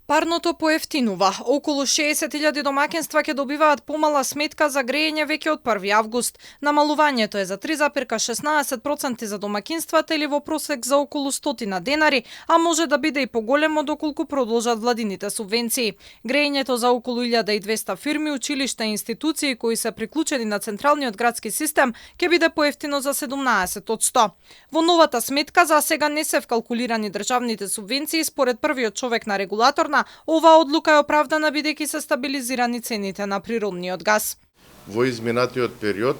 Парното поевтинува. Околу 60.000 домаќинства ќе добиваат помала сметка за грејење веќе од 1 август. Намалувањето е за 3,16% за домаќинствата или во просек за околу 100 денари, а може да биде и поголемо доколку продолжат владините субвенции. Грејењето за околу 1200 фирми, училишта и институции кои се приклучени на централниот градски систем ќе биде поевтино за 17%. Во новата сметка за сега не се вкалкулирани државните субвенции според првиот човек на регулаторна. Оваа одлука е оправдана бидејќи се стабилизирани цените на природниот газ. Во изминатиот период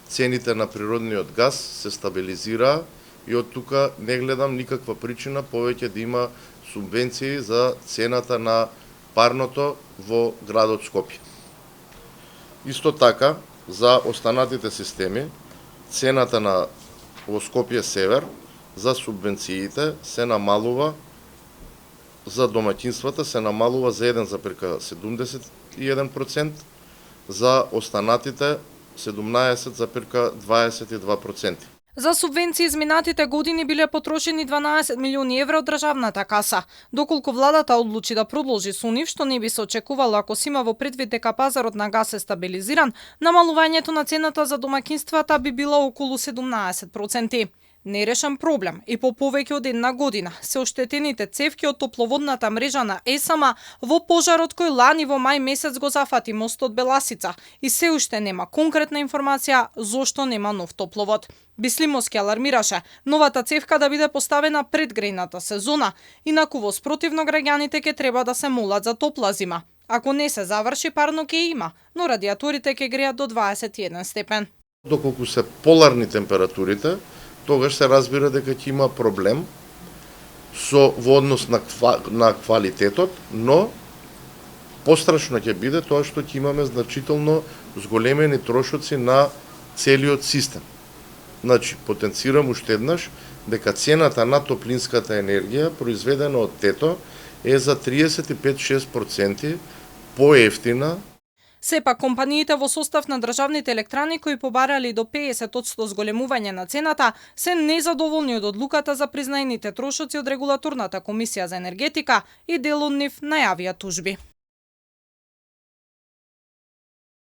цените на природниот газ се стабилизираа и од тука не гледам никаква причина повеќе да има субвенции за цената на парното во градот Скопје. Исто така, за останатите системи, цената на во Скопје Север за субвенциите се намалува, за домаќинствата се намалува за 1,71%, за останатите 17,22%. За субвенции изминатите години биле потрошени 12 милиони евра од државната каса. Доколку владата одлучи да продолжи со нив, што не би се очекувало ако се има во предвид дека пазарот на газ е стабилизиран, намалувањето на цената за домаќинствата би било околу 17%. Нерешен проблем и по повеќе од една година се оштетените цевки од топловодната мрежа на ЕСМ во пожарот кој лани во мај месец го зафати мостот Беласица и се уште нема конкретна информација зошто нема нов топловод. Бислимовски алармираше новата цевка да биде поставена пред грејната сезона, инаку во спротивно граѓаните ќе треба да се молат за топла зима. Ако не се заврши, парно ќе има, но радиаторите ќе греат до 21 степен. Доколку се поларни температурите, тогаш се разбира дека ќе има проблем во однос на квалитетот, но пострашно ќе биде тоа што ќе имаме значително зголемени трошоци на целиот систем. Значи, потенцирам уште еднаш дека цената на топлинската енергија произведена од ТЕТО е за 35-6% поевтина. Сепак, компаниите во состав на државните електрани кои побарали до 50% зголемување на цената се незадоволни од одлуката за признаените трошоци од Регулаторната комисија за енергетика и дел од нив најавија тужби.